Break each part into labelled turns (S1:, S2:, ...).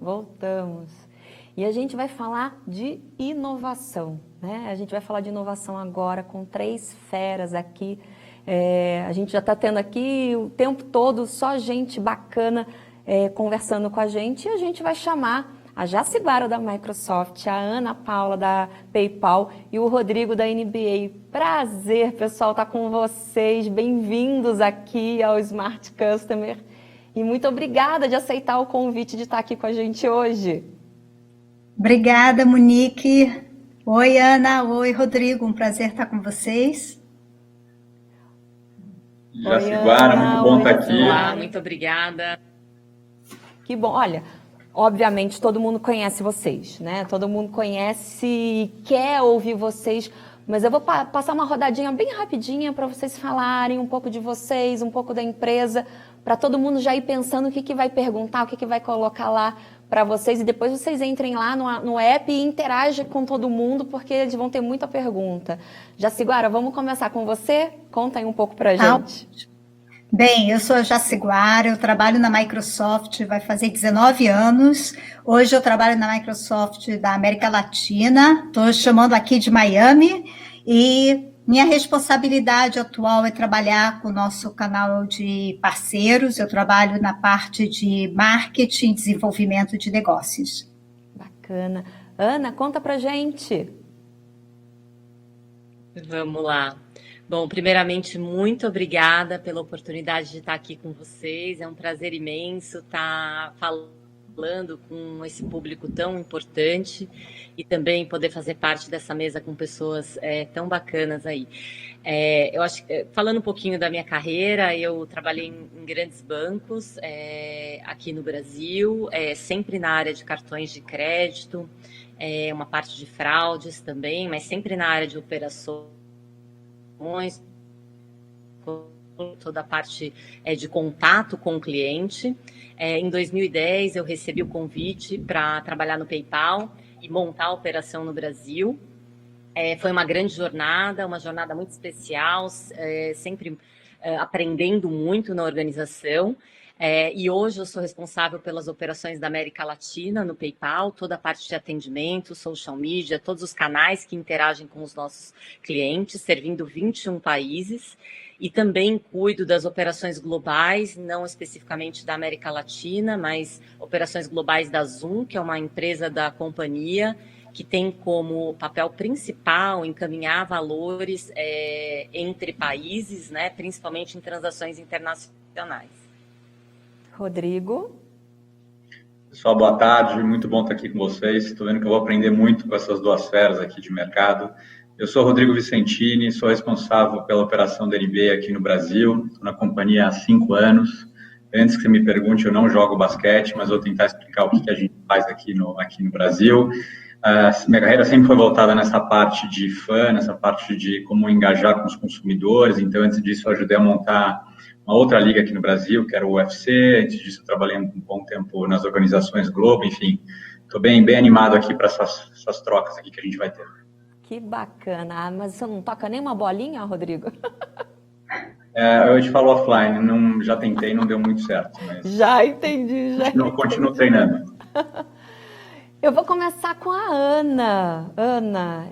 S1: Voltamos. E a gente vai falar de inovação, né? A gente vai falar de inovação agora com 3 feras aqui. A gente já está tendo aqui o tempo todo só gente bacana conversando com a gente, e a gente vai chamar a Jaciguara da Microsoft, a Ana Paula da PayPal e o Rodrigo da NBA. Prazer, pessoal, estar com vocês. Bem-vindos aqui ao Smart Customer. E muito obrigada de aceitar o convite de estar aqui com a gente hoje.
S2: Obrigada, Monique. Oi, Ana. Oi, Rodrigo. Um prazer estar com vocês.
S3: Jaciguara, muito bom estar aqui.
S4: Olá, muito obrigada.
S1: Que bom. Olha, obviamente todo mundo conhece vocês, né? Todo mundo conhece e quer ouvir vocês, mas eu vou passar uma rodadinha bem rapidinha para vocês falarem um pouco de vocês, um pouco da empresa, para todo mundo já ir pensando o que vai perguntar, o que vai colocar lá para vocês, e depois vocês entrem lá no app e interagem com todo mundo, porque eles vão ter muita pergunta. Jaciguara, vamos começar com você? Conta aí um pouco para a gente.
S2: Bem, eu sou a Jaciguara, eu trabalho na Microsoft, vai fazer 19 anos. Hoje eu trabalho na Microsoft da América Latina, estou chamando aqui de Miami, e minha responsabilidade atual é trabalhar com o nosso canal de parceiros. Eu trabalho na parte de marketing e desenvolvimento de negócios.
S1: Bacana. Ana, conta pra gente.
S4: Vamos lá. Bom, primeiramente, muito obrigada pela oportunidade de estar aqui com vocês. É um prazer imenso estar falando com esse público tão importante e também poder fazer parte dessa mesa com pessoas tão bacanas aí. Eu acho que, falando um pouquinho da minha carreira, eu trabalhei em grandes bancos aqui no Brasil, sempre na área de cartões de crédito, uma parte de fraudes também, mas sempre na área de operações, toda a parte de contato com o cliente. Em 2010, eu recebi o convite para trabalhar no PayPal e montar a operação no Brasil. Foi uma grande jornada, uma jornada muito especial, sempre aprendendo muito na organização. E hoje eu sou responsável pelas operações da América Latina no PayPal, toda a parte de atendimento, social media, todos os canais que interagem com os nossos clientes, servindo 21 países. E também cuido das operações globais, não especificamente da América Latina, mas operações globais da Zoom, que é uma empresa da companhia, que tem como papel principal encaminhar valores entre países, né, principalmente em transações internacionais.
S1: Rodrigo.
S3: Pessoal, boa tarde, muito bom estar aqui com vocês. Estou vendo que eu vou aprender muito com essas 2 feras aqui de mercado. Eu sou Rodrigo Vicentini, sou responsável pela operação da NBA aqui no Brasil, estou na companhia há 5 anos. Antes que você me pergunte, eu não jogo basquete, mas vou tentar explicar o que a gente faz aqui no Brasil. Minha carreira sempre foi voltada nessa parte de fã, nessa parte de como engajar com os consumidores. Então, antes disso, eu ajudei a montar uma outra liga aqui no Brasil, que era o UFC. Antes disso, eu trabalhei um bom tempo nas organizações Globo. Enfim, estou bem animado aqui para essas trocas aqui que a gente vai ter.
S1: Que bacana. Mas você não toca nem uma bolinha, Rodrigo?
S3: Eu te falo offline, já tentei, não deu muito certo. Mas
S1: já entendi.
S3: Continuo treinando.
S1: Eu vou começar com a Ana. Ana,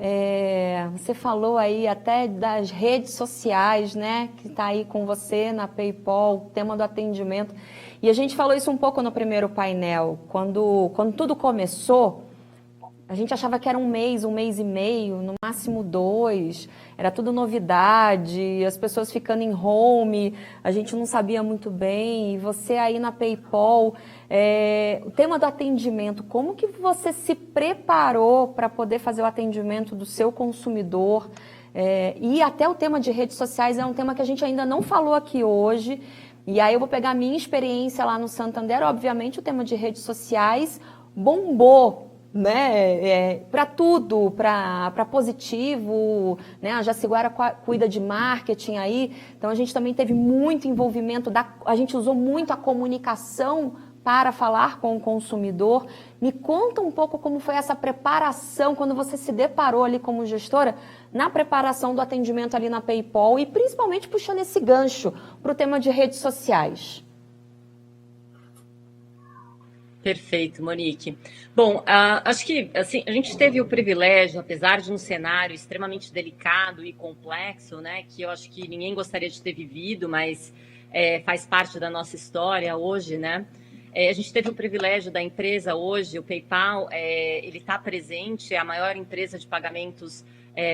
S1: você falou aí até das redes sociais, né? Que está aí com você na PayPal, o tema do atendimento. E a gente falou isso um pouco no primeiro painel. Quando tudo começou, a gente achava que era um mês e meio, no máximo 2. Era tudo novidade, as pessoas ficando em home, a gente não sabia muito bem. E você aí na PayPal, o tema do atendimento, como que você se preparou para poder fazer o atendimento do seu consumidor? E até o tema de redes sociais é um tema que a gente ainda não falou aqui hoje. E aí eu vou pegar a minha experiência lá no Santander. Obviamente o tema de redes sociais bombou, né, para tudo, para positivo, né? A Jaciguara cuida de marketing aí, então a gente também teve muito envolvimento, a gente usou muito a comunicação para falar com o consumidor. Me conta um pouco como foi essa preparação, quando você se deparou ali como gestora, na preparação do atendimento ali na PayPal e principalmente puxando esse gancho para o tema de redes sociais.
S4: Perfeito, Monique. Bom, acho que assim, a gente teve o privilégio, apesar de um cenário extremamente delicado e complexo, né, que eu acho que ninguém gostaria de ter vivido, mas faz parte da nossa história hoje, né? A gente teve o privilégio da empresa hoje, o PayPal, ele está presente, é a maior empresa de pagamentos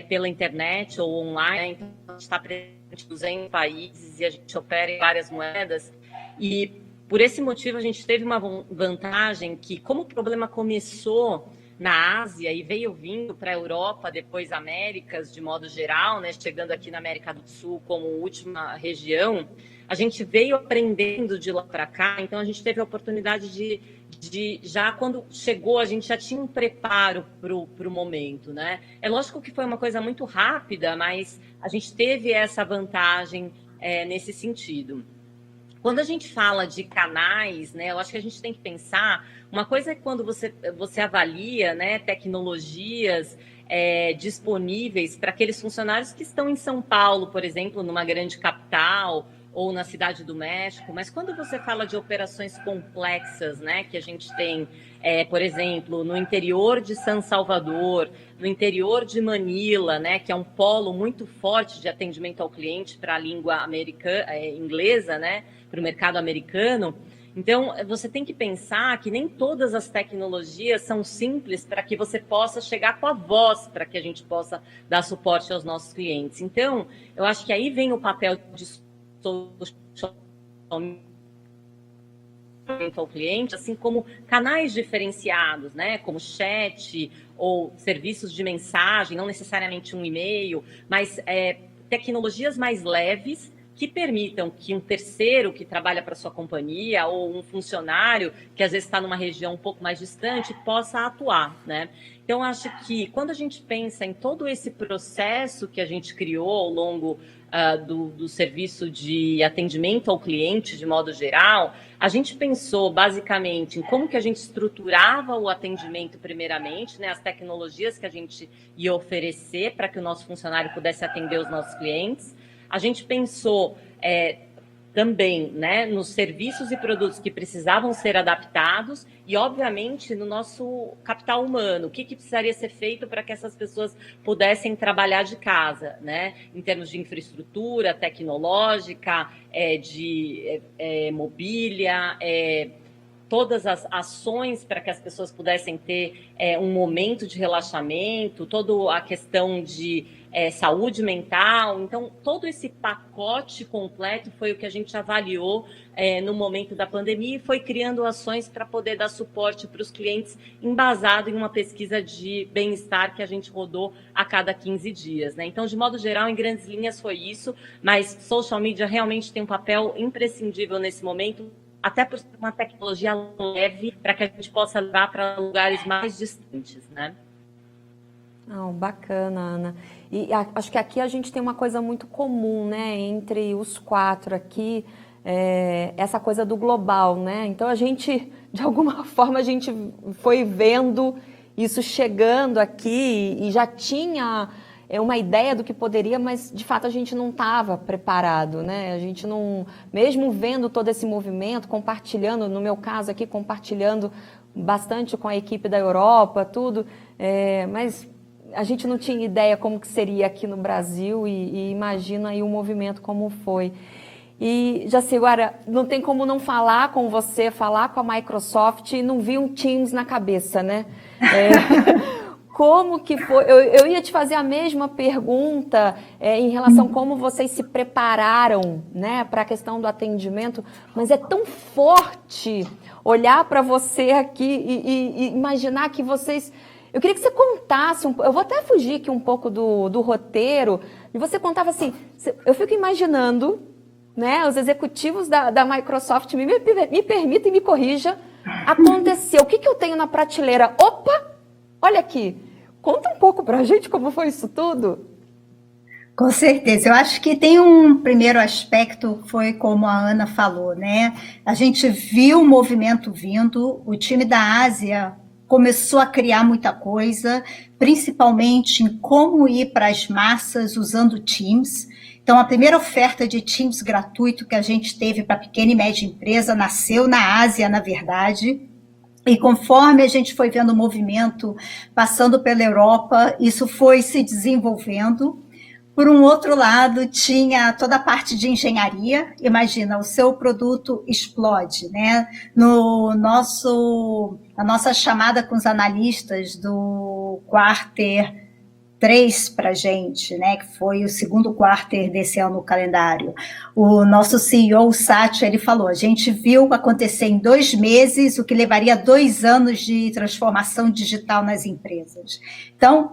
S4: pela internet ou online, né? Então a gente está presente em 200 países e a gente opera em várias moedas. E por esse motivo, a gente teve uma vantagem que, como o problema começou na Ásia e veio vindo para a Europa, depois Américas, de modo geral, né, chegando aqui na América do Sul como última região, a gente veio aprendendo de lá para cá, então a gente teve a oportunidade de já quando chegou, a gente já tinha um preparo para o momento, né? É lógico que foi uma coisa muito rápida, mas a gente teve essa vantagem nesse sentido. Quando a gente fala de canais, né, eu acho que a gente tem que pensar, uma coisa é quando você avalia, né, tecnologias disponíveis para aqueles funcionários que estão em São Paulo, por exemplo, numa grande capital, ou na Cidade do México, mas quando você fala de operações complexas, né, que a gente tem, por exemplo, no interior de San Salvador, no interior de Manila, né, que é um polo muito forte de atendimento ao cliente para a língua inglesa, né, para o mercado americano. Então, você tem que pensar que nem todas as tecnologias são simples para que você possa chegar com a voz, para que a gente possa dar suporte aos nossos clientes. Então, eu acho que aí vem o papel de ao cliente, assim como canais diferenciados, né, como chat ou serviços de mensagem, não necessariamente um e-mail, mas tecnologias mais leves que permitam que um terceiro que trabalha para sua companhia ou um funcionário que às vezes está numa região um pouco mais distante possa atuar, né? Então, acho que quando a gente pensa em todo esse processo que a gente criou ao longo do serviço de atendimento ao cliente, de modo geral, a gente pensou basicamente em como que a gente estruturava o atendimento primeiramente, né, as tecnologias que a gente ia oferecer para que o nosso funcionário pudesse atender os nossos clientes. A gente pensou também, né, nos serviços e produtos que precisavam ser adaptados e, obviamente, no nosso capital humano. O que precisaria ser feito para que essas pessoas pudessem trabalhar de casa, né, em termos de infraestrutura tecnológica, de mobília, todas as ações para que as pessoas pudessem ter um momento de relaxamento, toda a questão de saúde mental. Então, todo esse pacote completo foi o que a gente avaliou no momento da pandemia e foi criando ações para poder dar suporte para os clientes, embasado em uma pesquisa de bem-estar que a gente rodou a cada 15 dias, né? Então, de modo geral, em grandes linhas foi isso, mas social media realmente tem um papel imprescindível nesse momento, até por ser uma tecnologia leve, para que a gente possa levar para lugares mais distantes, né?
S1: Oh, bacana, Ana. E acho que aqui a gente tem uma coisa muito comum, né, entre os quatro aqui, essa coisa do global, né? Então a gente, de alguma forma, a gente foi vendo isso chegando aqui e já tinha uma ideia do que poderia, mas de fato a gente não estava preparado, né? A gente não, mesmo vendo todo esse movimento, compartilhando, no meu caso aqui, compartilhando bastante com a equipe da Europa, tudo, mas a gente não tinha ideia como que seria aqui no Brasil e imagina aí o movimento como foi. E, Jaci, agora, não tem como não falar com você, falar com a Microsoft e não vir um Teams na cabeça, né? Como que foi? Eu ia te fazer a mesma pergunta em relação a como vocês se prepararam, né, para a questão do atendimento, mas é tão forte olhar para você aqui e imaginar que vocês... Eu queria que você contasse, eu vou até fugir aqui um pouco do roteiro, e você contava assim, eu fico imaginando, né, os executivos da Microsoft, me permita e me corrija, aconteceu, o que eu tenho na prateleira? Opa, olha aqui, conta um pouco para a gente como foi isso tudo.
S2: Com certeza, eu acho que tem um primeiro aspecto, foi como a Ana falou, né, a gente viu o movimento vindo, o time da Ásia começou a criar muita coisa, principalmente em como ir para as massas usando Teams. Então, a primeira oferta de Teams gratuito que a gente teve para pequena e média empresa nasceu na Ásia, na verdade. E conforme a gente foi vendo o movimento passando pela Europa, isso foi se desenvolvendo. Por um outro lado, tinha toda a parte de engenharia. Imagina, o seu produto explode, né? A nossa chamada com os analistas do quarter 3 para a gente, né, que foi o segundo quarter desse ano no calendário. O nosso CEO, o Satya, ele falou, a gente viu acontecer em 2 meses o que levaria 2 anos de transformação digital nas empresas. Então,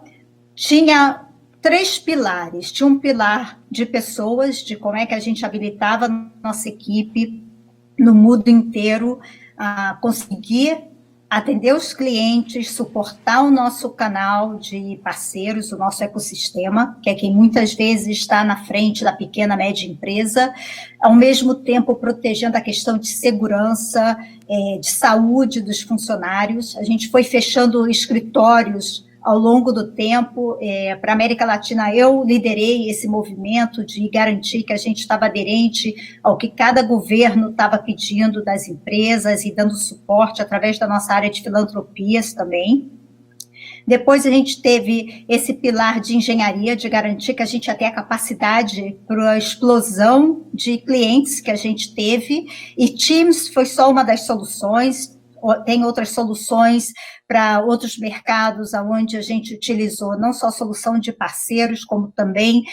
S2: tinha 3 pilares. Tinha um pilar de pessoas, de como é que a gente habilitava a nossa equipe no mundo inteiro a conseguir atender os clientes, suportar o nosso canal de parceiros, o nosso ecossistema, que é quem muitas vezes está na frente da pequena, média empresa, ao mesmo tempo protegendo a questão de segurança, de saúde dos funcionários. A gente foi fechando escritórios ao longo do tempo. Para a América Latina, eu liderei esse movimento de garantir que a gente estava aderente ao que cada governo estava pedindo das empresas e dando suporte através da nossa área de filantropias também. Depois a gente teve esse pilar de engenharia, de garantir que a gente ia ter a capacidade para a explosão de clientes que a gente teve, e Teams foi só uma das soluções. Tem outras soluções para outros mercados, onde a gente utilizou não só a solução de parceiros, como também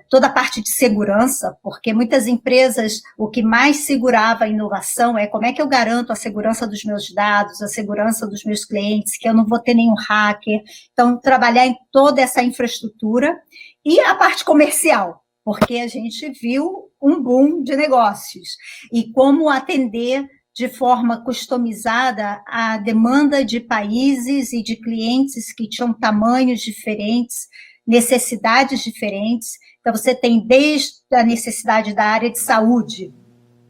S2: toda a parte de segurança, porque muitas empresas, o que mais segurava a inovação é como é que eu garanto a segurança dos meus dados, a segurança dos meus clientes, que eu não vou ter nenhum hacker. Então, trabalhar em toda essa infraestrutura e a parte comercial, porque a gente viu um boom de negócios e como atender de forma customizada a demanda de países e de clientes que tinham tamanhos diferentes, necessidades diferentes. Então, você tem desde a necessidade da área de saúde,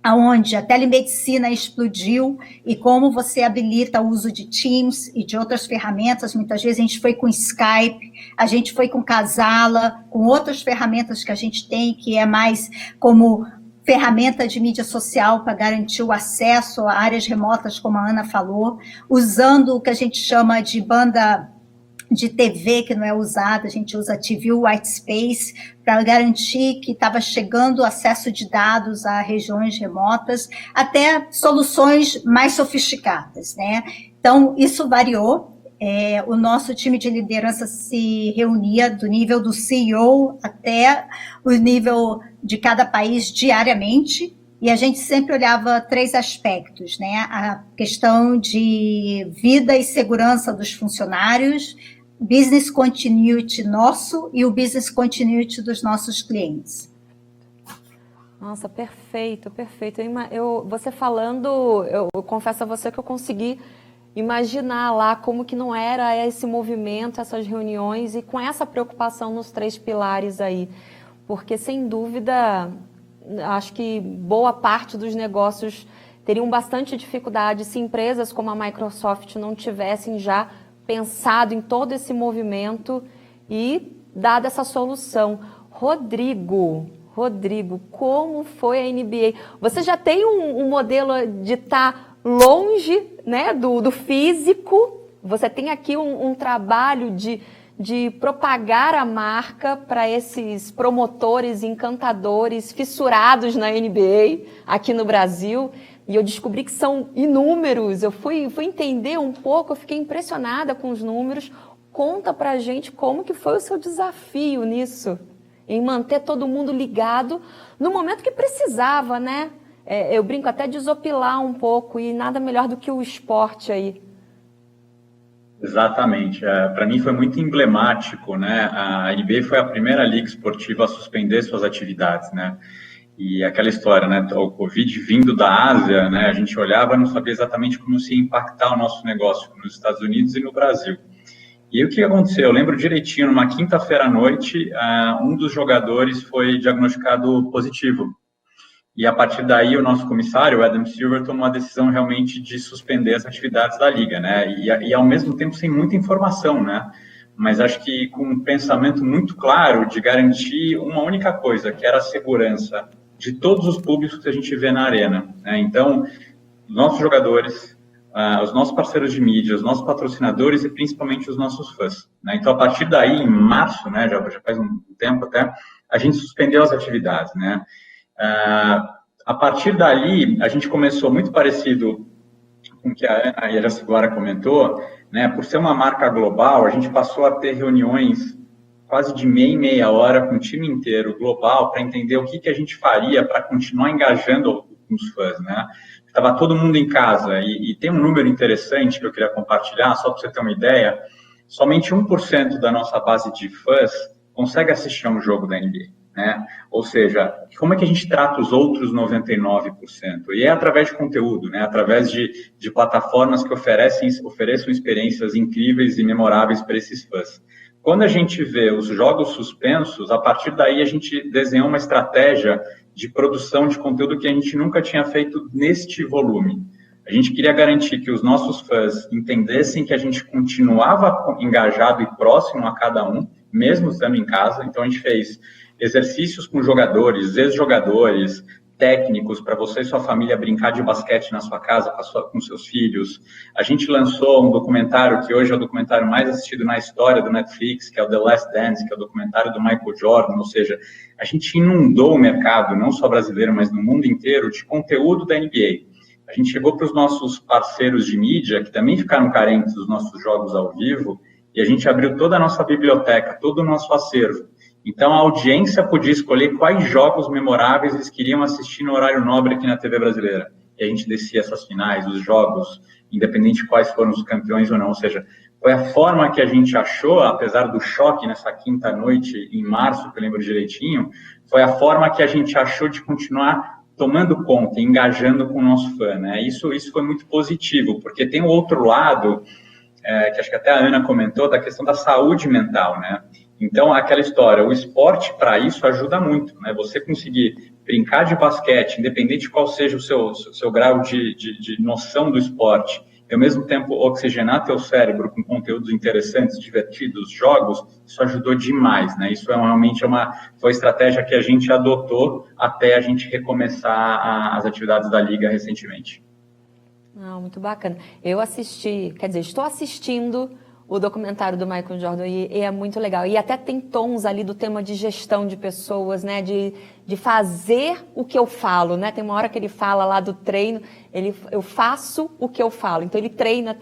S2: onde a telemedicina explodiu, e como você habilita o uso de Teams e de outras ferramentas. Muitas vezes a gente foi com Skype, a gente foi com Casala, com outras ferramentas que a gente tem, que é mais como ferramenta de mídia social para garantir o acesso a áreas remotas, como a Ana falou, usando o que a gente chama de banda de TV, que não é usada, a gente usa TV White Space, para garantir que estava chegando acesso de dados a regiões remotas, até soluções mais sofisticadas, né? Então, isso variou. O nosso time de liderança se reunia do nível do CEO até o nível de cada país diariamente, e a gente sempre olhava 3 aspectos, né? A questão de vida e segurança dos funcionários, business continuity nosso e o business continuity dos nossos clientes.
S1: Nossa, perfeito, perfeito. Você falando, eu confesso a você que eu consegui imaginar lá como que não era esse movimento, essas reuniões, e com essa preocupação nos 3 pilares aí. Porque, sem dúvida, acho que boa parte dos negócios teriam bastante dificuldade se empresas como a Microsoft não tivessem já pensado em todo esse movimento e dado essa solução. Rodrigo, como foi a NBA? Você já tem um modelo de estar longe, né, do físico? Você tem aqui um trabalho de propagar a marca para esses promotores, encantadores, fissurados na NBA aqui no Brasil. E eu descobri que são inúmeros. Eu fui entender um pouco, eu fiquei impressionada com os números. Conta pra gente como que foi o seu desafio nisso, em manter todo mundo ligado no momento que precisava, né? Eu brinco até de desopilar um pouco, e nada melhor do que o esporte aí.
S3: Exatamente. Para mim foi muito emblemático, né? A NBA foi a primeira liga esportiva a suspender suas atividades, né? E aquela história, né? O Covid vindo da Ásia, né? A gente olhava e não sabia exatamente como se ia impactar o nosso negócio nos Estados Unidos e no Brasil. E o que aconteceu? Eu lembro direitinho, numa quinta-feira à noite, um dos jogadores foi diagnosticado positivo. E a partir daí, o nosso comissário, o Adam Silver, tomou a decisão realmente de suspender as atividades da liga, né? E ao mesmo tempo sem muita informação, né? Mas acho que com um pensamento muito claro de garantir uma única coisa, que era a segurança de todos os públicos que a gente vê na arena, né? Então, nossos jogadores, os nossos parceiros de mídia, os nossos patrocinadores e principalmente os nossos fãs, né? Então, a partir daí, em março, né, já faz um tempo até, a gente suspendeu as atividades, né? A partir dali, a gente começou muito parecido com o que a Jaciguara comentou, né? Por ser uma marca global, a gente passou a ter reuniões quase de meia e meia hora com o time inteiro global para entender o que a gente faria para continuar engajando os fãs, né? Estava todo mundo em casa e tem um número interessante que eu queria compartilhar, só para você ter uma ideia, somente 1% da nossa base de fãs consegue assistir a um jogo da NBA, né? Ou seja, como é que a gente trata os outros 99%? E é através de conteúdo, né? Através de plataformas que ofereçam experiências incríveis e memoráveis para esses fãs. Quando a gente vê os jogos suspensos, a partir daí a gente desenhou uma estratégia de produção de conteúdo que a gente nunca tinha feito neste volume. A gente queria garantir que os nossos fãs entendessem que a gente continuava engajado e próximo a cada um, mesmo estando em casa. Então, a gente fez exercícios com jogadores, ex-jogadores, técnicos, para você e sua família brincar de basquete na sua casa com seus filhos. A gente lançou um documentário que hoje é o documentário mais assistido na história do Netflix, que é o The Last Dance, que é o documentário do Michael Jordan. Ou seja, a gente inundou o mercado, não só brasileiro, mas no mundo inteiro, de conteúdo da NBA. A gente chegou para os nossos parceiros de mídia, que também ficaram carentes dos nossos jogos ao vivo, e a gente abriu toda a nossa biblioteca, todo o nosso acervo. Então, a audiência podia escolher quais jogos memoráveis eles queriam assistir no horário nobre aqui na TV brasileira. E a gente descia essas finais, os jogos, independente de quais foram os campeões ou não. Ou seja, foi a forma que a gente achou, apesar do choque nessa quinta noite, em março, que eu lembro direitinho, foi a forma que a gente achou de continuar tomando conta, engajando com o nosso fã, né? Isso foi muito positivo, porque tem o outro lado, que acho que até a Ana comentou, da questão da saúde mental, né? Então, aquela história, o esporte para isso ajuda muito, né? Você conseguir brincar de basquete, independente de qual seja o seu grau de noção do esporte, e ao mesmo tempo oxigenar teu cérebro com conteúdos interessantes, divertidos, jogos, isso ajudou demais, né? Isso realmente foi a estratégia que a gente adotou até a gente recomeçar as atividades da Liga recentemente.
S1: Muito bacana. Estou assistindo o documentário do Michael Jordan e é muito legal. E até tem tons ali do tema de gestão de pessoas, né? De fazer o que eu falo, né? Tem uma hora que ele fala lá do treino, eu faço o que eu falo. Então ele treina.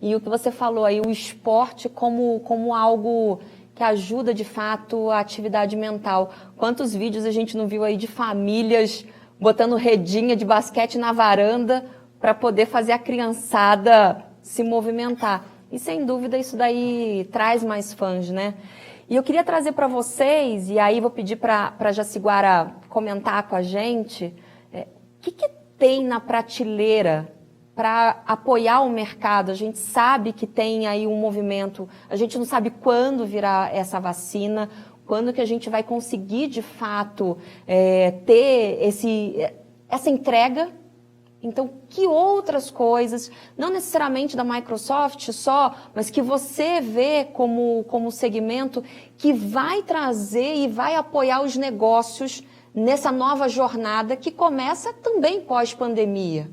S1: E o que você falou aí, o esporte como algo que ajuda de fato a atividade mental. Quantos vídeos a gente não viu aí de famílias botando redinha de basquete na varanda para poder fazer a criançada se movimentar. E, sem dúvida, isso daí traz mais fãs, né? E eu queria trazer para vocês, e aí vou pedir para a Jaciguara comentar com a gente, o que tem na prateleira para apoiar o mercado? A gente sabe que tem aí um movimento, a gente não sabe quando virá essa vacina, quando que a gente vai conseguir, de fato, ter essa entrega. Então, que outras coisas, não necessariamente da Microsoft só, mas que você vê como segmento que vai trazer e vai apoiar os negócios nessa nova jornada que começa também pós-pandemia?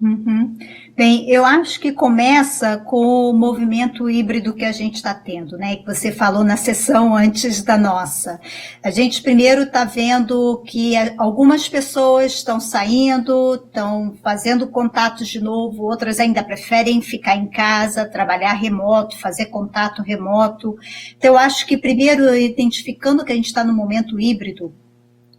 S2: Uhum. Bem, eu acho que começa com o movimento híbrido que a gente está tendo, né? Que você falou na sessão antes da nossa. A gente primeiro está vendo que algumas pessoas estão saindo, estão fazendo contatos de novo, outras ainda preferem ficar em casa, trabalhar remoto, fazer contato remoto. Então, eu acho que primeiro, identificando que a gente está no momento híbrido,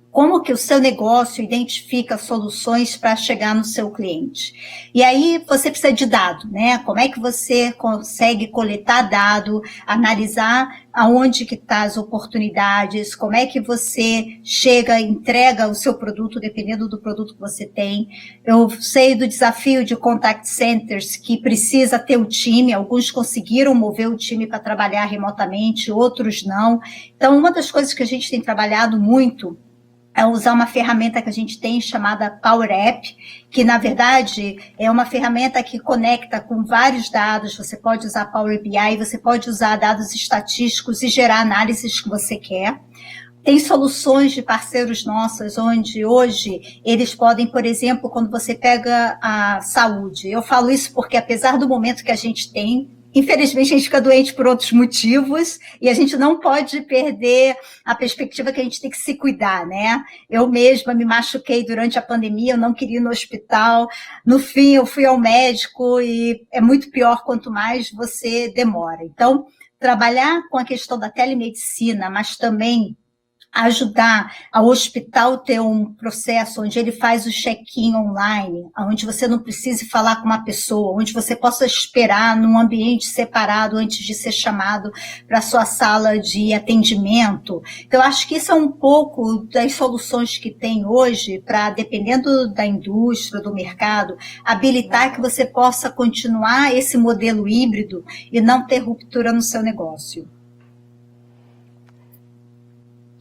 S2: como que o seu negócio identifica soluções para chegar no seu cliente. E aí você precisa de dado, né? Como é que você consegue coletar dado, analisar aonde que estão as oportunidades, como é que você chega, entrega o seu produto, dependendo do produto que você tem. Eu sei do desafio de contact centers, que precisa ter o time, alguns conseguiram mover o time para trabalhar remotamente, outros não. Então, uma das coisas que a gente tem trabalhado muito é usar uma ferramenta que a gente tem chamada Power App, que na verdade é uma ferramenta que conecta com vários dados. Você pode usar Power BI, você pode usar dados estatísticos e gerar análises que você quer. Tem soluções de parceiros nossos, onde hoje eles podem, por exemplo, quando você pega a saúde, eu falo isso porque apesar do momento que a gente tem, infelizmente a gente fica doente por outros motivos e a gente não pode perder a perspectiva que a gente tem que se cuidar, né? Eu mesma me machuquei durante a pandemia, eu não queria ir no hospital, no fim eu fui ao médico e é muito pior quanto mais você demora. Então, trabalhar com a questão da telemedicina, mas também ajudar ao hospital ter um processo onde ele faz o check-in online, onde você não precise falar com uma pessoa, onde você possa esperar num ambiente separado antes de ser chamado para a sua sala de atendimento. Então, eu acho que isso é um pouco das soluções que tem hoje para, dependendo da indústria, do mercado, habilitar que você possa continuar esse modelo híbrido e não ter ruptura no seu negócio.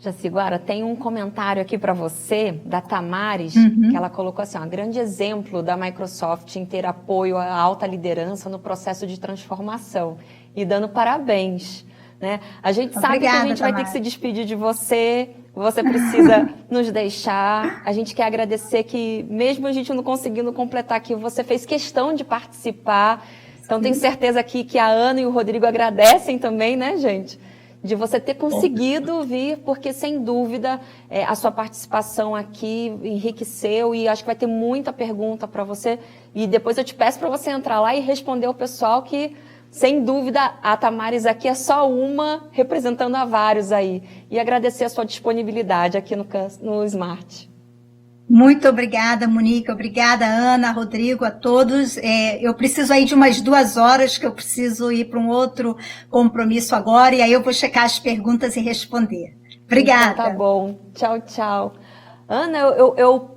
S1: Jaciguara, tem um comentário aqui para você, da Tamares, que ela colocou assim, um grande exemplo da Microsoft em ter apoio à alta liderança no processo de transformação, e dando parabéns. Né? A gente sabe que a gente vai ter que se despedir de você, você precisa nos deixar. A gente quer agradecer que, mesmo a gente não conseguindo completar aqui, você fez questão de participar. Então, tenho certeza aqui que a Ana e o Rodrigo agradecem também, né, gente? De você ter conseguido vir, porque, sem dúvida, a sua participação aqui enriqueceu e acho que vai ter muita pergunta para você. E depois eu te peço para você entrar lá e responder ao pessoal que, sem dúvida, a Tamares aqui é só uma, representando a vários aí. E agradecer a sua disponibilidade aqui no Smart.
S2: Muito obrigada, Monique. Obrigada, Ana, Rodrigo, a todos. Eu preciso aí de umas 2 horas, que eu preciso ir para um outro compromisso agora, e aí eu vou checar as perguntas e responder. Obrigada.
S1: Então, tá bom. Tchau, tchau. Ana, eu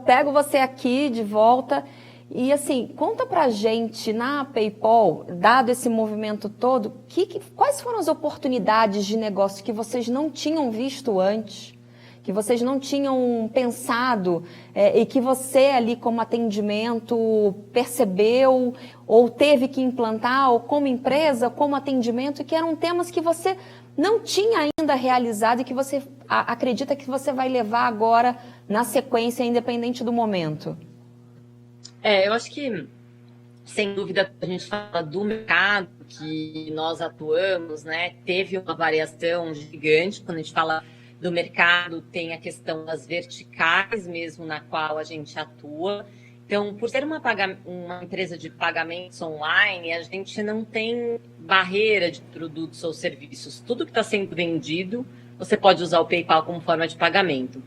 S1: pego você aqui de volta e, assim, conta pra gente, na PayPal, dado esse movimento todo, quais foram as oportunidades de negócio que vocês não tinham visto antes? Que vocês não tinham pensado e que você ali como atendimento percebeu ou teve que implantar, ou como empresa, como atendimento, e que eram temas que você não tinha ainda realizado e que você acredita que você vai levar agora na sequência, independente do momento?
S4: Eu acho que, sem dúvida, a gente fala do mercado que nós atuamos, né? Teve uma variação gigante. Quando a gente fala do mercado, tem a questão das verticais mesmo na qual a gente atua. Então, por ser uma empresa de pagamentos online, a gente não tem barreira de produtos ou serviços. Tudo que está sendo vendido, você pode usar o PayPal como forma de pagamento.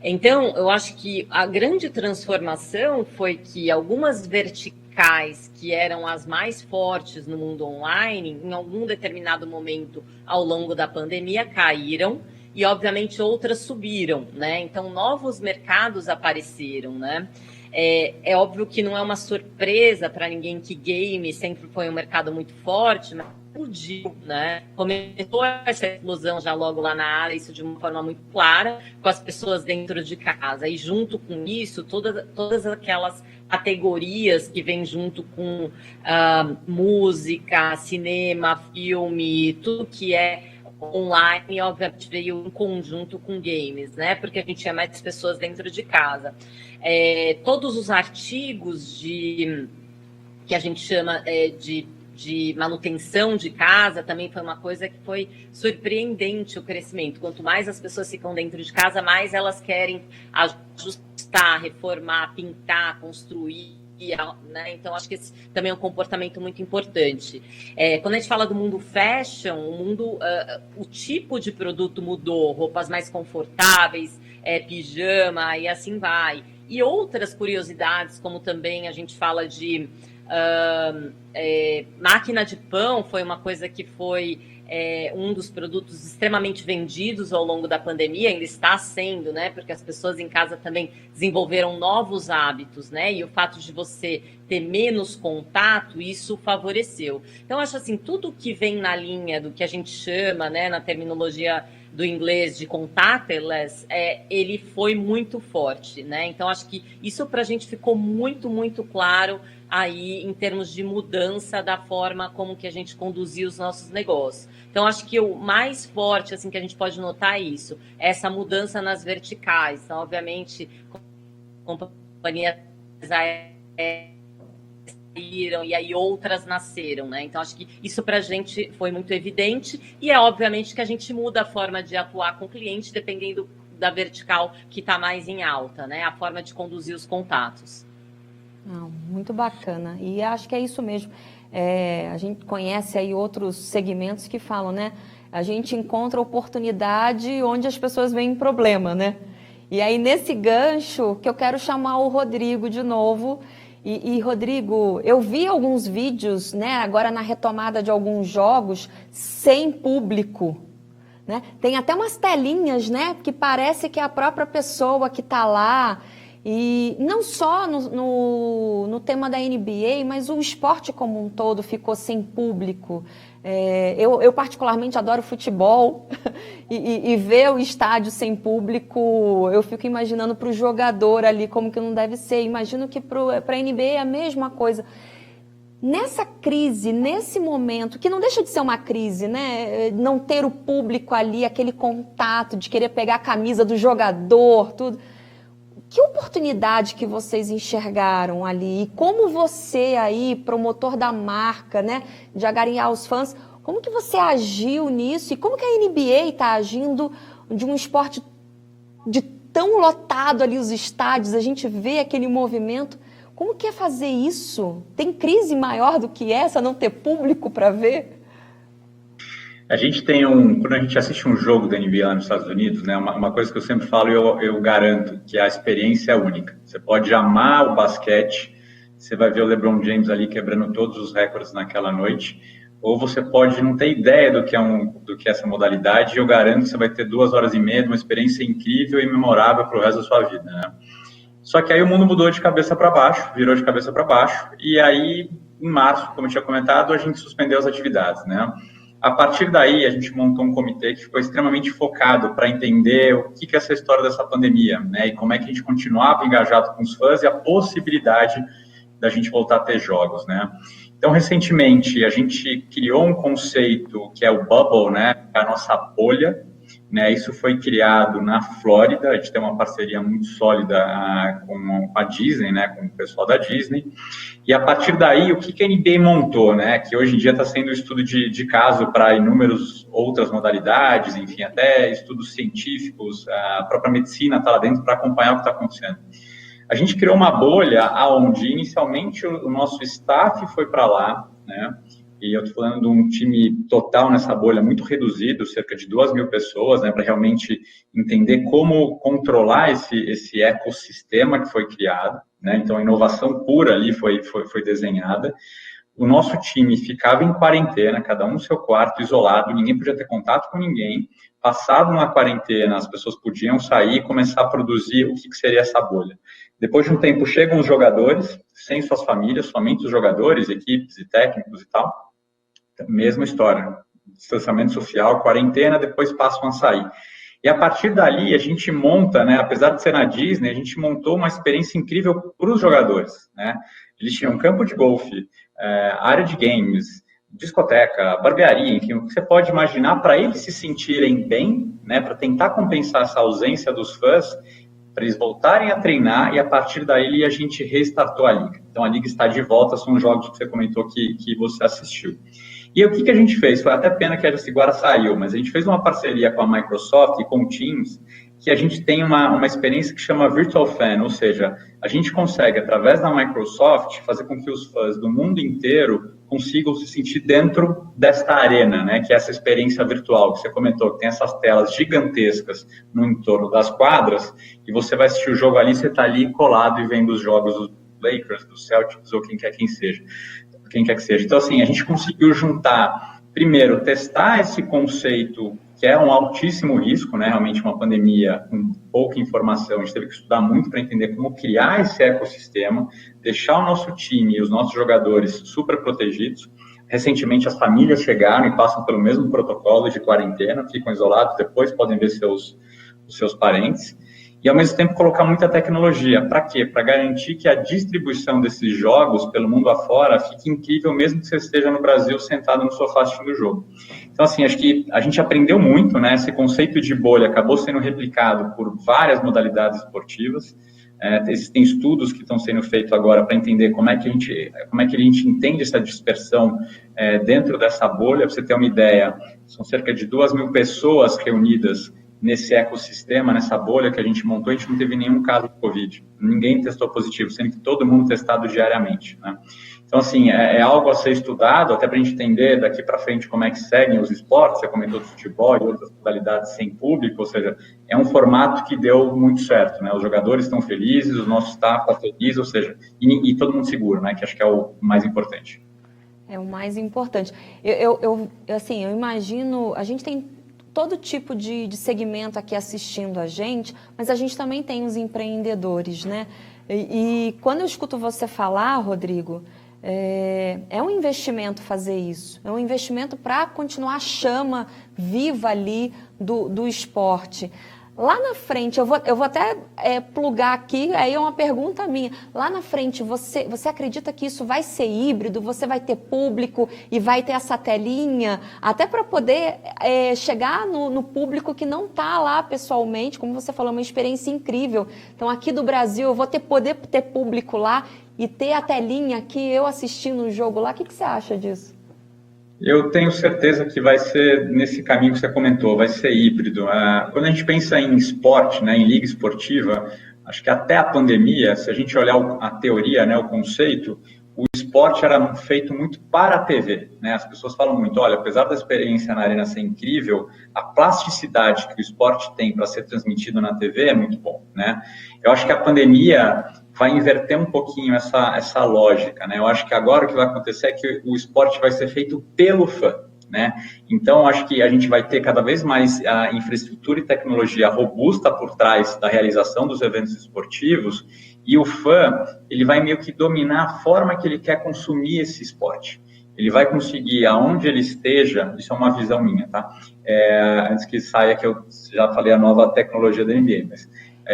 S4: Então, eu acho que a grande transformação foi que algumas verticais que eram as mais fortes no mundo online, em algum determinado momento ao longo da pandemia, caíram, e, obviamente, outras subiram, né? Então, novos mercados apareceram, né? É óbvio que não é uma surpresa para ninguém que game sempre foi um mercado muito forte, mas explodiu, né? Começou essa explosão já logo lá na área, isso de uma forma muito clara, com as pessoas dentro de casa. E, junto com isso, todas aquelas categorias que vêm junto com música, cinema, filme, tudo que é online, obviamente, veio em conjunto com games, né? Porque a gente tinha mais pessoas dentro de casa. Todos os artigos que a gente chama de manutenção de casa também foi uma coisa que foi surpreendente, o crescimento. Quanto mais as pessoas ficam dentro de casa, mais elas querem ajustar, reformar, pintar, construir. Né? Então, acho que esse também é um comportamento muito importante. Quando a gente fala do mundo fashion, o tipo de produto mudou, roupas mais confortáveis, pijama e assim vai. E outras curiosidades, como também a gente fala de máquina de pão, foi uma coisa que foi um dos produtos extremamente vendidos ao longo da pandemia, ainda está sendo, né? Porque as pessoas em casa também desenvolveram novos hábitos, né? E o fato de você ter menos contato, isso favoreceu. Então, acho assim, tudo que vem na linha do que a gente chama, né, na terminologia do inglês de contactless, ele foi muito forte, né? Então, acho que isso para a gente ficou muito, muito claro aí em termos de mudança da forma como que a gente conduzia os nossos negócios. Então, acho que o mais forte assim que a gente pode notar é isso, essa mudança nas verticais. Então, obviamente, companhias saíram e aí outras nasceram, né? Então, acho que isso para a gente foi muito evidente e é obviamente que a gente muda a forma de atuar com o cliente dependendo da vertical que está mais em alta, né? A forma de conduzir os contatos.
S1: Não, muito bacana. E acho que é isso mesmo. A gente conhece aí outros segmentos que falam, né? A gente encontra oportunidade onde as pessoas veem problema, né? E aí, nesse gancho, que eu quero chamar o Rodrigo de novo. E Rodrigo, eu vi alguns vídeos, né? Agora na retomada de alguns jogos, sem público, né? Tem até umas telinhas, né? Que parece que é a própria pessoa que está lá. E não só no tema da NBA, mas o esporte como um todo ficou sem público. Eu particularmente adoro futebol e ver o estádio sem público, eu fico imaginando para o jogador ali como que não deve ser. Imagino que para a NBA é a mesma coisa. Nessa crise, nesse momento, que não deixa de ser uma crise, né? Não ter o público ali, aquele contato de querer pegar a camisa do jogador, tudo. Que oportunidade que vocês enxergaram ali? E como você aí, promotor da marca, né, de agarinhar os fãs, como que você agiu nisso? E como que a NBA está agindo de um esporte de tão lotado ali os estádios, a gente vê aquele movimento? Como que é fazer isso? Tem crise maior do que essa, não ter público para ver?
S3: A gente tem quando a gente assiste um jogo da NBA lá nos Estados Unidos, né, uma coisa que eu sempre falo e eu garanto, que a experiência é única. Você pode amar o basquete, você vai ver o LeBron James ali quebrando todos os recordes naquela noite, ou você pode não ter ideia do que é essa modalidade, e eu garanto que você vai ter 2 horas e meia de uma experiência incrível e memorável para o resto da sua vida, né? Só que aí o mundo mudou de cabeça para baixo, virou de cabeça para baixo, e aí, em março, como eu tinha comentado, a gente suspendeu as atividades, né? A partir daí, a gente montou um comitê que ficou extremamente focado para entender o que é essa história dessa pandemia, né? E como é que a gente continuava engajado com os fãs e a possibilidade da gente voltar a ter jogos, né? Então, recentemente, a gente criou um conceito que é o Bubble, né? A nossa bolha, né? Isso foi criado na Flórida, a gente tem uma parceria muito sólida com a Disney, né? Com o pessoal da Disney. E a partir daí, o que a NBA montou, né? Que hoje em dia está sendo estudo de caso para inúmeras outras modalidades, enfim, até estudos científicos, a própria medicina está lá dentro para acompanhar o que está acontecendo. A gente criou uma bolha onde, inicialmente, o nosso staff foi para lá, né? E eu estou falando de um time total nessa bolha muito reduzido, cerca de 2.000 pessoas, né? Para realmente entender como controlar esse ecossistema que foi criado, né? Então, a inovação pura ali foi desenhada. O nosso time ficava em quarentena, cada um no seu quarto, isolado, ninguém podia ter contato com ninguém. Passado uma quarentena, as pessoas podiam sair e começar a produzir o que seria essa bolha. Depois de um tempo, chegam os jogadores, sem suas famílias, somente os jogadores, equipes e técnicos e tal. Mesma história, distanciamento social, quarentena, depois passam a sair. E a partir dali, a gente monta, né, apesar de ser na Disney, a gente montou uma experiência incrível para os jogadores, né? Eles tinham um campo de golfe, área de games, discoteca, barbearia, enfim, o que você pode imaginar para eles se sentirem bem, né, para tentar compensar essa ausência dos fãs, para eles voltarem a treinar, e a partir daí a gente restartou a Liga. Então, a Liga está de volta, são jogos que você comentou que você assistiu. E o que a gente fez? Foi até pena que a Jaguara saiu, mas a gente fez uma parceria com a Microsoft e com o Teams, que a gente tem uma experiência que chama Virtual Fan, ou seja, a gente consegue, através da Microsoft, fazer com que os fãs do mundo inteiro consigam se sentir dentro desta arena, né, que é essa experiência virtual que você comentou, que tem essas telas gigantescas no entorno das quadras, e você vai assistir o jogo ali, você está ali colado e vendo os jogos dos Lakers, dos Celtics ou quem quer que seja. Então, assim, a gente conseguiu juntar, primeiro, testar esse conceito, que é um altíssimo risco, né? Realmente uma pandemia com pouca informação, a gente teve que estudar muito para entender como criar esse ecossistema, deixar o nosso time e os nossos jogadores super protegidos, Recentemente, as famílias chegaram e passam pelo mesmo protocolo de quarentena, ficam isolados, depois podem ver os seus parentes. E, ao mesmo tempo, colocar muita tecnologia. Para quê? Para garantir que a distribuição desses jogos pelo mundo afora fique incrível, mesmo que você esteja no Brasil sentado no sofá assistindo o jogo. Então, assim, acho que a gente aprendeu muito, né? Esse conceito de bolha acabou sendo replicado por várias modalidades esportivas. Existem estudos que estão sendo feitos agora para entender como é que a gente entende essa dispersão dentro dessa bolha. Para você ter uma ideia, são cerca de 2.000 pessoas reunidas nesse ecossistema, nessa bolha que a gente montou. A gente não teve nenhum caso de Covid, ninguém testou positivo, sendo que todo mundo testado diariamente, né? Então, assim, é algo a ser estudado, até para a gente entender daqui para frente como é que seguem os esportes. Você comentou do futebol e outras modalidades sem público, ou seja, é um formato que deu muito certo, né? Os jogadores estão felizes, o nosso staff está feliz, ou seja, e todo mundo seguro, né? Que acho que é o mais importante.
S1: É o mais importante. Eu imagino, a gente tem todo tipo de segmento aqui assistindo a gente, mas a gente também tem os empreendedores, né? E quando eu escuto você falar, Rodrigo, é um investimento fazer isso, é um investimento para continuar a chama viva ali do esporte. Lá na frente, eu vou até plugar aqui, aí é uma pergunta minha. Lá na frente, você acredita que isso vai ser híbrido? Você vai ter público e vai ter essa telinha? Até para poder chegar no público que não está lá pessoalmente, como você falou, uma experiência incrível. Então, aqui do Brasil, eu vou poder ter público lá e ter a telinha aqui, eu assistindo o jogo lá. O que você acha disso?
S3: Eu tenho certeza que vai ser nesse caminho que você comentou, vai ser híbrido. Quando a gente pensa em esporte, né, em liga esportiva, acho que até a pandemia, se a gente olhar a teoria, né, o conceito, o esporte era feito muito para a TV, né? As pessoas falam muito, olha, apesar da experiência na arena ser incrível, a plasticidade que o esporte tem para ser transmitido na TV é muito bom, né? Eu acho que a pandemia vai inverter um pouquinho essa lógica, né? Eu acho que agora o que vai acontecer é que o esporte vai ser feito pelo fã, né? Então, acho que a gente vai ter cada vez mais a infraestrutura e tecnologia robusta por trás da realização dos eventos esportivos, e o fã, ele vai meio que dominar a forma que ele quer consumir esse esporte. Ele vai conseguir, aonde ele esteja, isso é uma visão minha, tá? Antes que saia que eu já falei a nova tecnologia da NBA, mas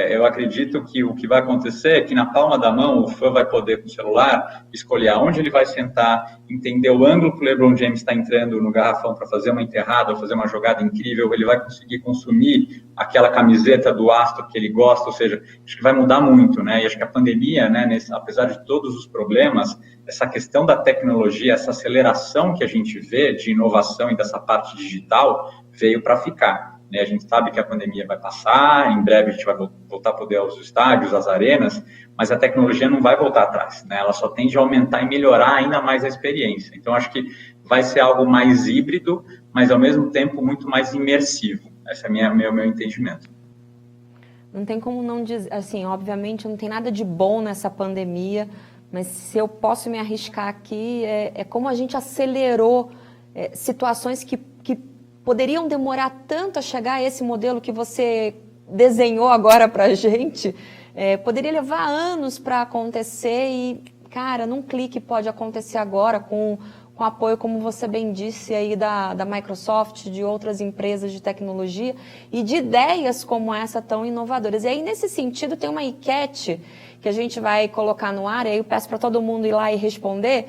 S3: eu acredito que o que vai acontecer é que na palma da mão o fã vai poder, com o celular, escolher aonde ele vai sentar, entender o ângulo que o LeBron James está entrando no garrafão para fazer uma enterrada, ou fazer uma jogada incrível, ele vai conseguir consumir aquela camiseta do astro que ele gosta, ou seja, acho que vai mudar muito, né? E acho que a pandemia, né, apesar de todos os problemas, essa questão da tecnologia, essa aceleração que a gente vê de inovação e dessa parte digital, veio para ficar. A gente sabe que a pandemia vai passar, em breve a gente vai voltar a poder aos estádios, às arenas, mas a tecnologia não vai voltar atrás, né? Ela só tende a aumentar e melhorar ainda mais a experiência. Então, acho que vai ser algo mais híbrido, mas ao mesmo tempo muito mais imersivo. Esse é meu entendimento.
S1: Não tem como não dizer, assim, obviamente não tem nada de bom nessa pandemia, mas se eu posso me arriscar aqui, é como a gente acelerou situações que poderiam demorar tanto a chegar a esse modelo que você desenhou agora para a gente, poderia levar anos para acontecer e, cara, num clique pode acontecer agora com apoio, como você bem disse, aí da Microsoft, de outras empresas de tecnologia e de ideias como essa tão inovadoras. E aí, nesse sentido, tem uma enquete que a gente vai colocar no ar, e aí eu peço para todo mundo ir lá e responder.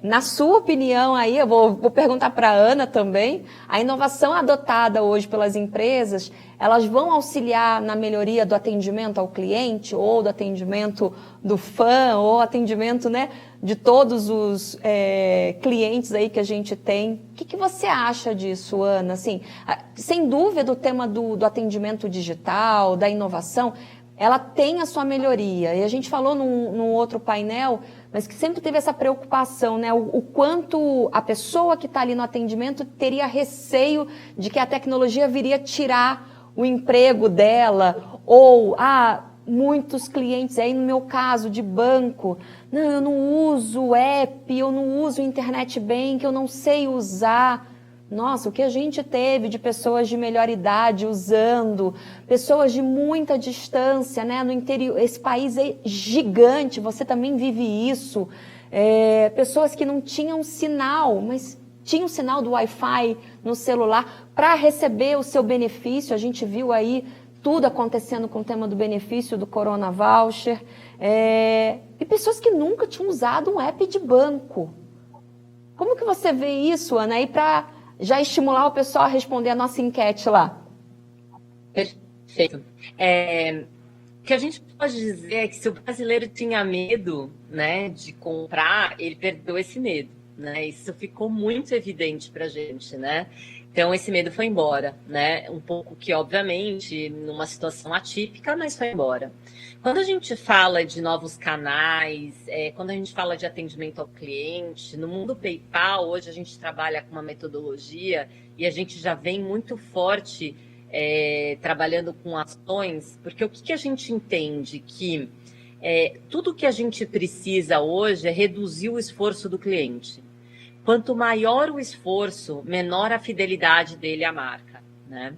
S1: Na sua opinião aí, eu vou perguntar para a Ana também, a inovação adotada hoje pelas empresas, elas vão auxiliar na melhoria do atendimento ao cliente, ou do atendimento do fã, ou atendimento, né, de todos os clientes aí que a gente tem. O que você acha disso, Ana? Assim, sem dúvida, o tema do atendimento digital, da inovação, ela tem a sua melhoria. E a gente falou num outro painel, mas que sempre teve essa preocupação, né? O quanto a pessoa que está ali no atendimento teria receio de que a tecnologia viria tirar o emprego dela, ou muitos clientes, aí no meu caso de banco, não, eu não uso app, eu não uso internet bank, eu não sei usar. Nossa, o que a gente teve de pessoas de melhor idade usando, pessoas de muita distância, né, no interior, esse país é gigante, você também vive isso, pessoas que não tinham sinal, mas tinham sinal do Wi-Fi no celular para receber o seu benefício. A gente viu aí tudo acontecendo com o tema do benefício do Corona Voucher. E pessoas que nunca tinham usado um app de banco. Como que você vê isso, Ana, aí para já estimular o pessoal a responder a nossa enquete lá?
S4: Perfeito. O que a gente pode dizer é que se o brasileiro tinha medo, né, de comprar, ele perdeu esse medo, né? Isso ficou muito evidente para a gente, né? Então, esse medo foi embora, né? Um pouco que, obviamente, numa situação atípica, mas foi embora. Quando a gente fala de novos canais, quando a gente fala de atendimento ao cliente, no mundo PayPal, hoje a gente trabalha com uma metodologia e a gente já vem muito forte trabalhando com ações, porque o que a gente entende? Que tudo que a gente precisa hoje é reduzir o esforço do cliente. Quanto maior o esforço, menor a fidelidade dele à marca, né?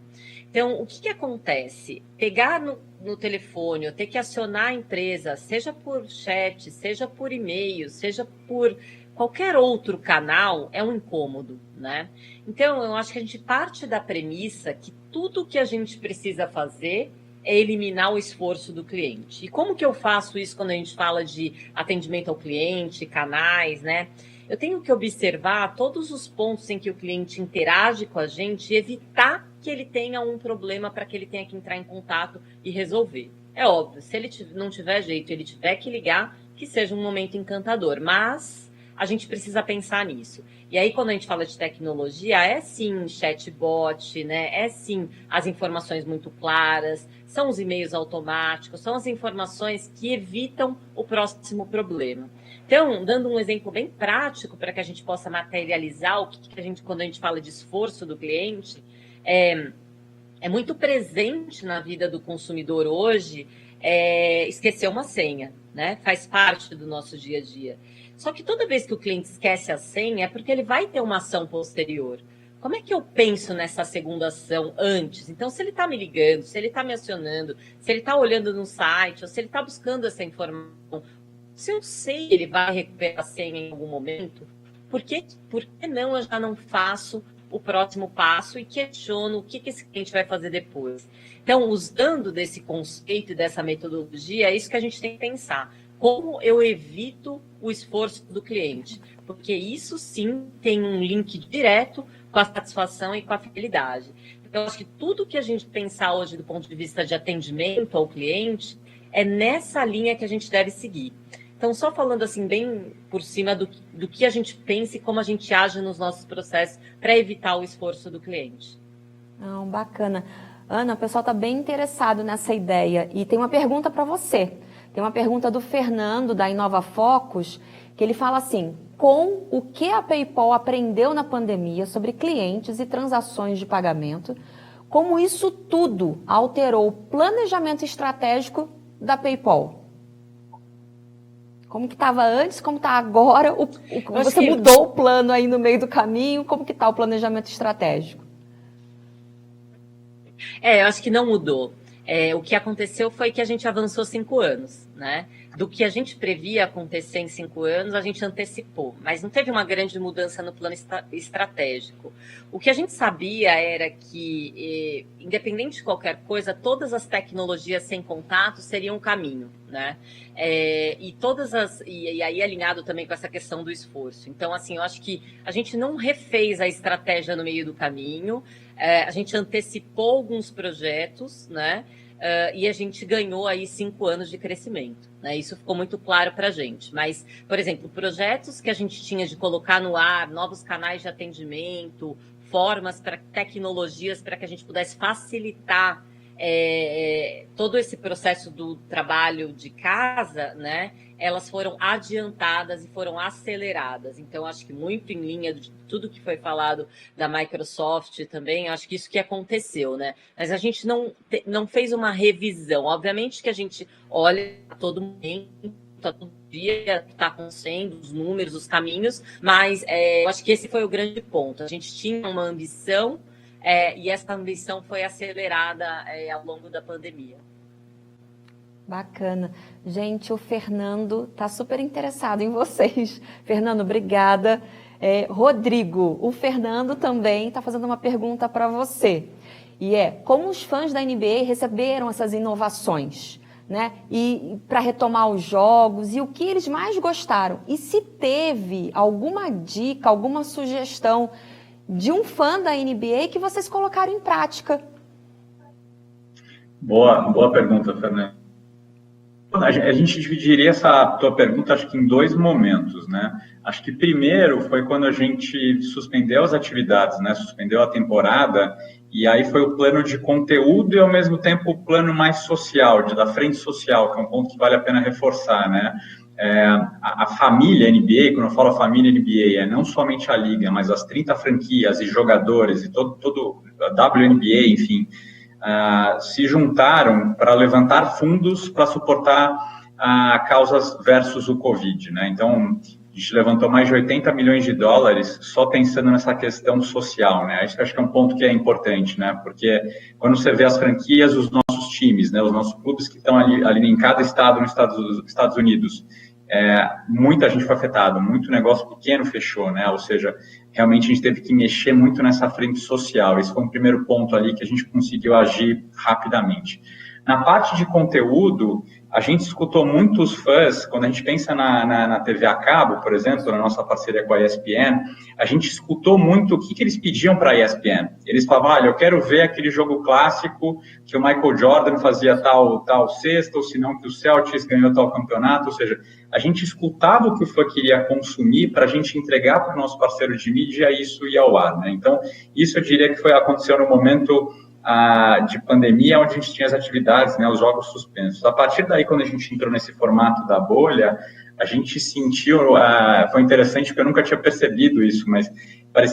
S4: Então, o que acontece? Pegar no telefone, ou ter que acionar a empresa, seja por chat, seja por e-mail, seja por qualquer outro canal, é um incômodo, né? Então, eu acho que a gente parte da premissa que tudo que a gente precisa fazer é eliminar o esforço do cliente. E como que eu faço isso quando a gente fala de atendimento ao cliente, canais, né? Eu tenho que observar todos os pontos em que o cliente interage com a gente e evitar que ele tenha um problema para que ele tenha que entrar em contato e resolver. É óbvio, se ele não tiver jeito, ele tiver que ligar, que seja um momento encantador, mas a gente precisa pensar nisso. E aí, quando a gente fala de tecnologia, é sim chatbot, né? É sim as informações muito claras, são os e-mails automáticos, são as informações que evitam o próximo problema. Então, dando um exemplo bem prático para que a gente possa materializar o que a gente, quando a gente fala de esforço do cliente, é muito presente na vida do consumidor hoje esquecer uma senha, né? Faz parte do nosso dia a dia. Só que toda vez que o cliente esquece a senha é porque ele vai ter uma ação posterior. Como é que eu penso nessa segunda ação antes? Então, se ele está me ligando, se ele está me acionando, se ele está olhando no site, ou se ele está buscando essa informação, se eu sei que ele vai recuperar a senha em algum momento, por que não eu já não faço o próximo passo e questiono o que esse cliente vai fazer depois? Então, usando desse conceito e dessa metodologia, é isso que a gente tem que pensar. Como eu evito o esforço do cliente? Porque isso sim tem um link direto com a satisfação e com a fidelidade. Então, eu acho que tudo que a gente pensar hoje do ponto de vista de atendimento ao cliente é nessa linha que a gente deve seguir. Então, só falando assim, bem por cima do que a gente pensa e como a gente age nos nossos processos para evitar o esforço do cliente.
S1: Bacana. Ana, o pessoal está bem interessado nessa ideia. E tem uma pergunta para você. Tem uma pergunta do Fernando, da Inova Focus, que ele fala assim: com o que a PayPal aprendeu na pandemia sobre clientes e transações de pagamento, como isso tudo alterou o planejamento estratégico da PayPal? Como que estava antes, como está agora? Você mudou o plano aí no meio do caminho, como que está o planejamento estratégico?
S4: Eu acho que não mudou. O que aconteceu foi que a gente avançou 5 anos, né? Do que a gente previa acontecer em 5 anos, a gente antecipou, mas não teve uma grande mudança no plano estratégico. O que a gente sabia era que, independente de qualquer coisa, todas as tecnologias sem contato seriam um caminho, né? E aí alinhado também com essa questão do esforço. Então, assim, eu acho que a gente não refez a estratégia no meio do caminho, a gente antecipou alguns projetos, né? E a gente ganhou aí 5 anos de crescimento, né? Isso ficou muito claro para a gente. Mas, por exemplo, projetos que a gente tinha de colocar no ar, novos canais de atendimento, formas para tecnologias para que a gente pudesse facilitar todo esse processo do trabalho de casa, né? Elas foram adiantadas e foram aceleradas. Então, acho que muito em linha de tudo que foi falado da Microsoft também, acho que isso que aconteceu, né? Mas a gente não fez uma revisão. Obviamente que a gente olha a todo momento, todo dia está acontecendo, os números, os caminhos, mas eu acho que esse foi o grande ponto. A gente tinha uma ambição e essa ambição foi acelerada ao longo da pandemia.
S1: Bacana. Gente, o Fernando tá super interessado em vocês. Fernando, obrigada. Rodrigo, o Fernando também está fazendo uma pergunta para você. E como os fãs da NBA receberam essas inovações, né? E para retomar os jogos, e o que eles mais gostaram? E se teve alguma dica, alguma sugestão de um fã da NBA que vocês colocaram em prática?
S3: Boa pergunta, Fernando. A gente dividiria essa tua pergunta, acho que em dois momentos, né? Acho que primeiro foi quando a gente suspendeu as atividades, né? Suspendeu a temporada, e aí foi o plano de conteúdo e, ao mesmo tempo, o plano mais social, da frente social, que é um ponto que vale a pena reforçar, né? A família NBA, quando eu falo família NBA, é não somente a liga, mas as 30 franquias e jogadores e todo a WNBA, enfim, se juntaram para levantar fundos para suportar causas versus o Covid, né? Então, a gente levantou mais de 80 milhões de dólares só pensando nessa questão social, né? Acho que é um ponto que é importante, né? Porque quando você vê as franquias, os nossos times, né? Os nossos clubes que estão ali em cada estado nos Estados Unidos, muita gente foi afetada, muito negócio pequeno fechou, né? Ou seja, realmente a gente teve que mexer muito nessa frente social. Esse foi um primeiro ponto ali que a gente conseguiu agir rapidamente. Na parte de conteúdo, a gente escutou muitos fãs, quando a gente pensa na TV a cabo, por exemplo, na nossa parceria com a ESPN, a gente escutou muito o que eles pediam para a ESPN. Eles falavam, olha, eu quero ver aquele jogo clássico que o Michael Jordan fazia tal cesta, ou se não que o Celtics ganhou tal campeonato, ou seja, a gente escutava o que o fã queria consumir para a gente entregar para o nosso parceiro de mídia e isso ia ao ar, né? Então, isso eu diria que aconteceu no momento de pandemia, onde a gente tinha as atividades, né, os jogos suspensos. A partir daí, quando a gente entrou nesse formato da bolha, a gente sentiu, foi interessante porque eu nunca tinha percebido isso, mas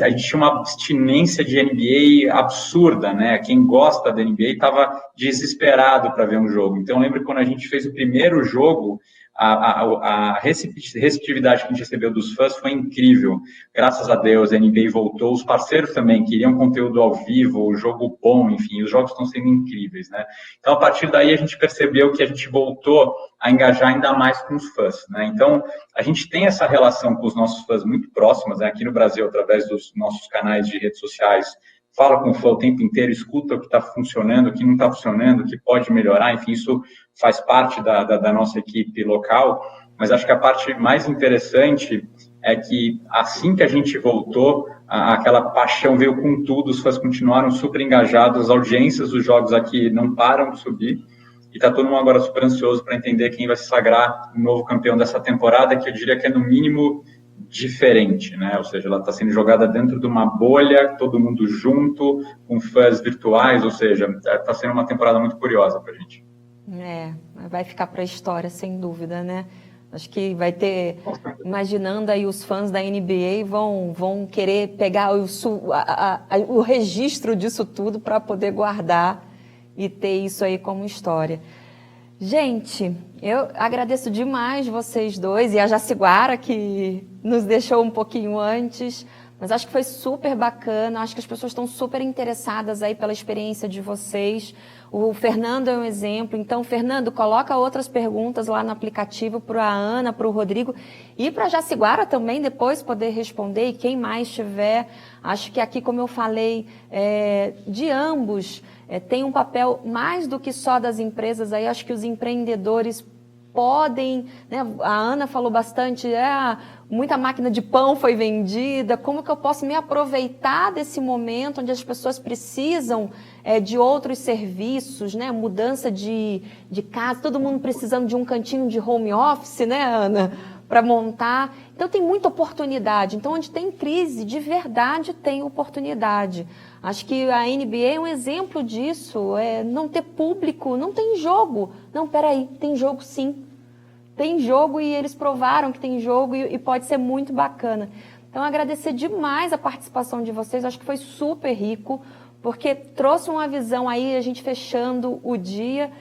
S3: a gente tinha uma abstinência de NBA absurda, né? Quem gosta da NBA estava desesperado para ver um jogo. Então, eu lembro que quando a gente fez o primeiro jogo, a receptividade que a gente recebeu dos fãs foi incrível. Graças a Deus, a NBA voltou. Os parceiros também queriam conteúdo ao vivo, o jogo bom, enfim, os jogos estão sendo incríveis, né? Então, a partir daí, a gente percebeu que a gente voltou a engajar ainda mais com os fãs, né? Então, a gente tem essa relação com os nossos fãs muito próximas, né? Aqui no Brasil, através dos nossos canais de redes sociais, fala com o fã o tempo inteiro, escuta o que está funcionando, o que não está funcionando, o que pode melhorar, enfim, isso faz parte da nossa equipe local, mas acho que a parte mais interessante é que assim que a gente voltou, aquela paixão veio com tudo, os fãs continuaram super engajados, as audiências dos jogos aqui não param de subir, e está todo mundo agora super ansioso para entender quem vai se sagrar o novo campeão dessa temporada, que eu diria que é no mínimo diferente, né? Ou seja, ela está sendo jogada dentro de uma bolha, todo mundo junto, com fãs virtuais, ou seja, está sendo uma temporada muito curiosa para a gente.
S1: Vai ficar para a história, sem dúvida, né? Acho que vai ter, imaginando aí os fãs da NBA vão querer pegar o registro disso tudo para poder guardar e ter isso aí como história. Gente, eu agradeço demais vocês dois e a Jaciguara, que nos deixou um pouquinho antes, mas acho que foi super bacana, acho que as pessoas estão super interessadas aí pela experiência de vocês. O Fernando é um exemplo, então, Fernando, coloca outras perguntas lá no aplicativo para a Ana, para o Rodrigo e para a Jaciguara também depois poder responder, e quem mais tiver. Acho que aqui, como eu falei, de ambos, tem um papel mais do que só das empresas, aí acho que os empreendedores podem, né? A Ana falou bastante, muita máquina de pão foi vendida, como que eu posso me aproveitar desse momento onde as pessoas precisam de outros serviços, né? Mudança de casa, todo mundo precisando de um cantinho de home office, né, Ana? Para montar. Então, tem muita oportunidade. Então, onde tem crise, de verdade, tem oportunidade. Acho que a NBA é um exemplo disso. Não ter público, não tem jogo. Não, peraí, tem jogo sim. Tem jogo e eles provaram que tem jogo e pode ser muito bacana. Então, agradecer demais a participação de vocês. Acho que foi super rico, porque trouxe uma visão aí, a gente fechando o dia,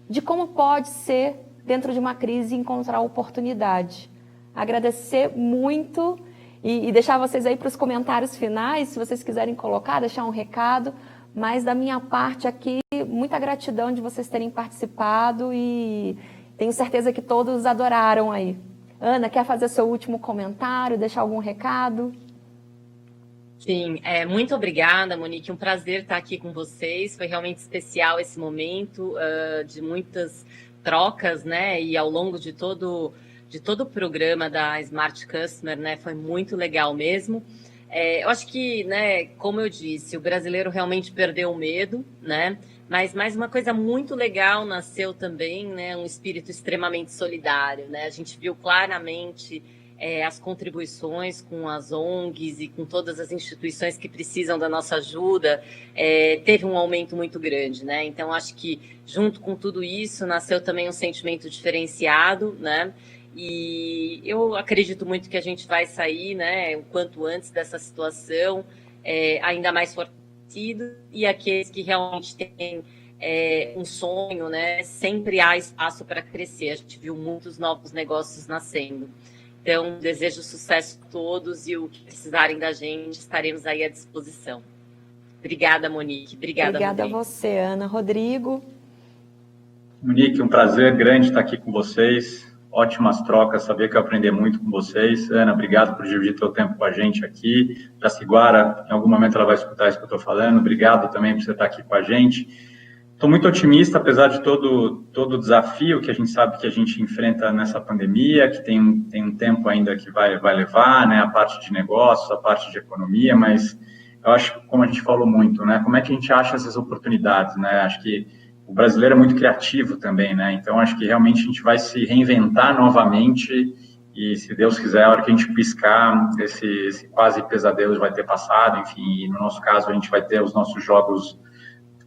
S1: de como pode ser, dentro de uma crise, encontrar oportunidade. Agradecer muito e deixar vocês aí para os comentários finais, se vocês quiserem colocar, deixar um recado, mas da minha parte aqui, muita gratidão de vocês terem participado e Tenho certeza que todos adoraram aí. Ana, quer fazer seu último comentário, deixar algum recado?
S4: Sim, muito obrigada, Monique. Um prazer estar aqui com vocês. Foi realmente especial esse momento de muitas trocas, né? E ao longo de todo o programa da Smart Customer, né? Foi muito legal mesmo. Eu acho que, né? Como eu disse, o brasileiro realmente perdeu o medo, né? Mas mais uma coisa muito legal nasceu também, né? Um espírito extremamente solidário, né? A gente viu claramente as contribuições com as ONGs e com todas as instituições que precisam da nossa ajuda, teve um aumento muito grande, né? Então, acho que junto com tudo isso nasceu também um sentimento diferenciado, né? E eu acredito muito que a gente vai sair, né, o quanto antes dessa situação, ainda mais fortalecido, e aqueles que realmente têm um sonho, né, sempre há espaço para crescer. A gente viu muitos novos negócios nascendo. Então, desejo sucesso a todos e o que precisarem da gente, estaremos aí à disposição. Obrigada, Monique. Obrigada
S1: a você, Ana. Rodrigo?
S3: Monique, um prazer grande estar aqui com vocês. Ótimas trocas, sabia que eu aprendi muito com vocês. Ana, obrigado por dividir seu tempo com a gente aqui. Jaciguara, em algum momento ela vai escutar isso que eu estou falando. Obrigado também por você estar aqui com a gente. Estou muito otimista, apesar de todo o desafio que a gente sabe que a gente enfrenta nessa pandemia, que tem um tempo ainda que vai levar, né, a parte de negócios, a parte de economia, mas eu acho, como a gente falou muito, né, como é que a gente acha essas oportunidades, né, acho que o brasileiro é muito criativo também, né, então acho que realmente a gente vai se reinventar novamente e, se Deus quiser, a hora que a gente piscar, esse quase pesadelo vai ter passado, enfim, e no nosso caso a gente vai ter os nossos jogos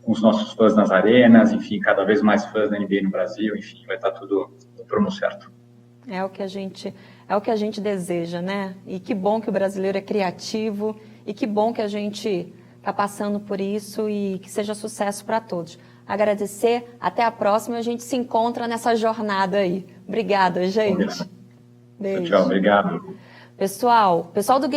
S3: com os nossos fãs nas arenas, enfim, cada vez mais fãs da NBA no Brasil, enfim, vai estar tudo no prumo certo.
S1: É o que a gente deseja, né? E que bom que o brasileiro é criativo e que bom que a gente está passando por isso e que seja sucesso para todos. Agradecer, até a próxima, a gente se encontra nessa jornada aí. Obrigada, gente.
S3: Beijo. Tchau, obrigado.
S1: Pessoal do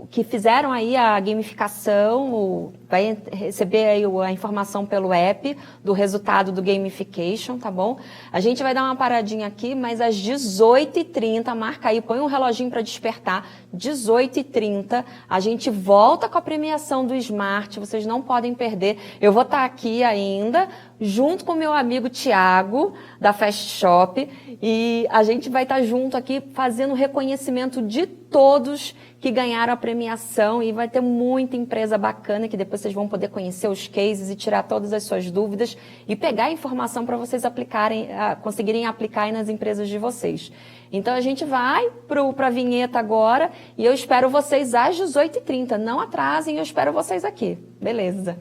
S1: que fizeram aí a gamificação, vai receber aí a informação pelo app do resultado do gamification, tá bom? A gente vai dar uma paradinha aqui, mas às 18h30, marca aí, põe um reloginho para despertar, 18h30, a gente volta com a premiação do Smart, vocês não podem perder. Eu vou estar aqui ainda, junto com o meu amigo Thiago, da Fast Shop, e a gente vai estar junto aqui fazendo reconhecimento de todos que ganharam a premiação, e vai ter muita empresa bacana que depois vocês vão poder conhecer os cases e tirar todas as suas dúvidas e pegar a informação para vocês conseguirem aplicar aí nas empresas de vocês. Então a gente vai para a vinheta agora e eu espero vocês às 18h30. Não atrasem, eu espero vocês aqui. Beleza.